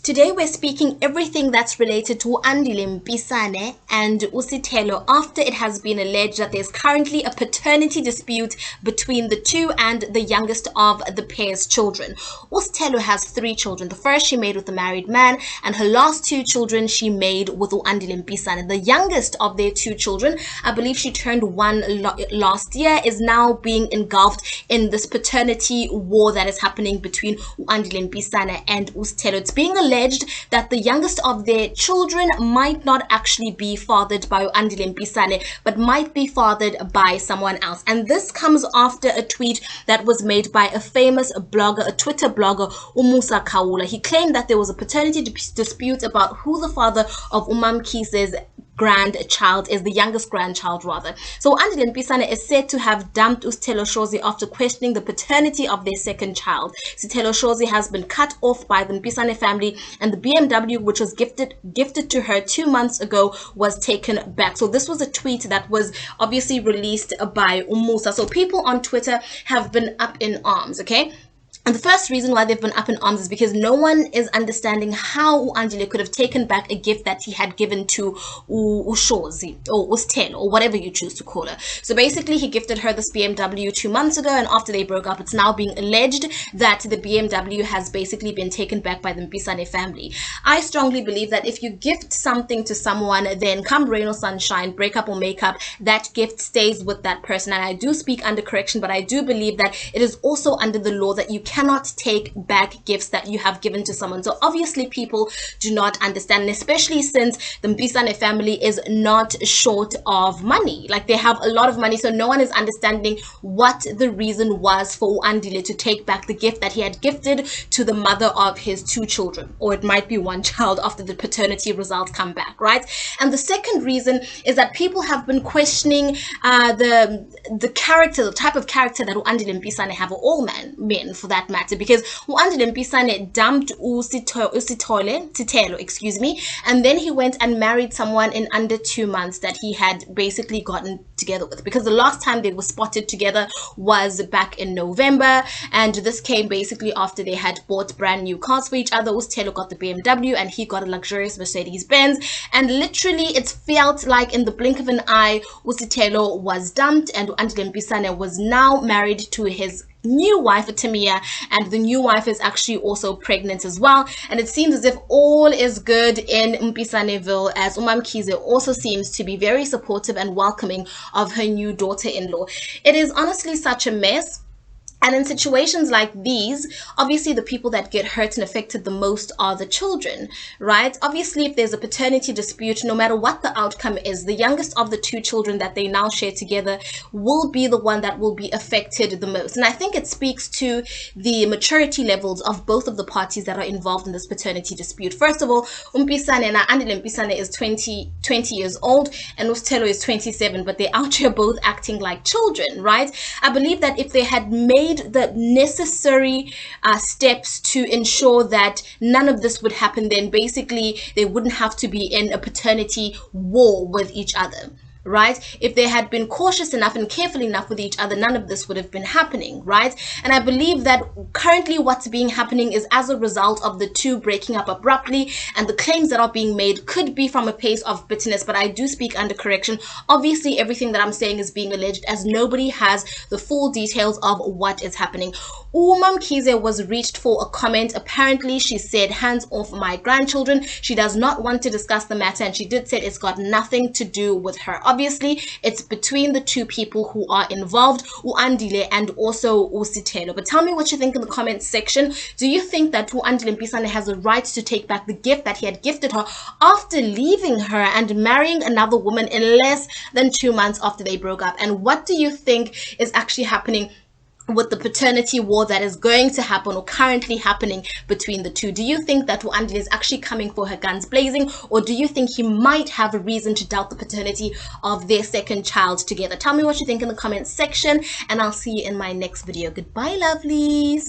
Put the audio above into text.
Today we're speaking everything that's related to Andile Mpisane and Sithelo after it has been alleged that there's currently a paternity dispute between the two and the youngest of the pair's children. Sithelo has 3 children. The first she made with a married man, and her last 2 children she made with Andile Mpisane. The youngest of their 2 children, I believe she turned 1 last year, is now being engulfed in this paternity war that is happening between Andile Mpisane and Sithelo. It's being alleged that the youngest of their children might not actually be fathered by Andile Mpisane, but might be fathered by someone else. And this comes after a tweet that was made by a famous blogger, a Twitter blogger, Umusa Kaula. He claimed that there was a paternity dispute about who the father of Mamkhize's grandchild is, the youngest grandchild rather. So Andile Mpisane is said to have dumped Sithelo Shozi after questioning the paternity of their second child. Sithelo Shozi has been cut off by the Mpisane family, and the BMW which was gifted to her 2 months ago was taken back. So this was a tweet that was obviously released by Umusa. So people on Twitter have been up in arms, okay? And the first reason why they've been up in arms is because no one is understanding how Andile could have taken back a gift that he had given to Shozi or Sithelo or whatever you choose to call her. So basically he gifted her this BMW 2 months ago, and after they broke up, it's now being alleged that the BMW has basically been taken back by the Mpisane family. I strongly believe that if you gift something to someone, then come rain or sunshine, break up or make up, that gift stays with that person. And I do speak under correction, but I do believe that it is also under the law that you cannot take back gifts that you have given to someone. So obviously people do not understand, and especially since the Mpisane family is not short of money. Like, they have a lot of money, so no one is understanding what the reason was for Andile to take back the gift that he had gifted to the mother of his 2 children, or it might be 1 child after the paternity results come back, right? And the second reason is that people have been questioning the character, the type of character that Andile Mpisane have, or all men for that matter, because Andile Mpisane dumped Sithelo, excuse me, and then he went and married someone in under 2 months that he had basically gotten together with, because the last time they were spotted together was back in November, and this came basically after they had bought brand new cars for each other. Sithelo got the BMW and he got a luxurious Mercedes Benz, and literally it felt like in the blink of an eye Sithelo was dumped, and Andile Mpisane was now married to his new wife Timia, and the new wife is actually also pregnant as well. And it seems as if all is good in Mpisaneville, as Mamkhize also seems to be very supportive and welcoming of her new daughter-in-law. It is honestly such a mess. And in situations like these, obviously the people that get hurt and affected the most are the children, right? Obviously, if there's a paternity dispute, no matter what the outcome is, the youngest of the 2 children that they now share together will be the one that will be affected the most. And I think it speaks to the maturity levels of both of the parties that are involved in this paternity dispute. First of all, Andile Mpisane is 20 years old, and Sithelo is 27, but they're out here both acting like children, right? I believe that if they had made the necessary steps to ensure that none of this would happen, then basically they wouldn't have to be in a paternity war with each other, right? If they had been cautious enough and careful enough with each other, none of this would have been happening, right? And I believe that currently what's being happening is as a result of the 2 breaking up abruptly, and the claims that are being made could be from a place of bitterness, but I do speak under correction. Obviously everything that I'm saying is being alleged, as nobody has the full details of what is happening. Mamkhize was reached for a comment. Apparently she said, "Hands off my grandchildren." She does not want to discuss the matter, and she did say it's got nothing to do with her. Obviously it's between the 2 people who are involved, Andile and also Sithelo. But tell me what you think in the comments section. Do you think that Andile Mpisane has a right to take back the gift that he had gifted her after leaving her and marrying another woman in less than 2 months after they broke up? And what do you think is actually happening with the paternity war that is going to happen or currently happening between the 2? Do you think that Andile is actually coming for her guns blazing, or do you think he might have a reason to doubt the paternity of their second child together? Tell me what you think in the comments section, and I'll see you in my next video. Goodbye, lovelies.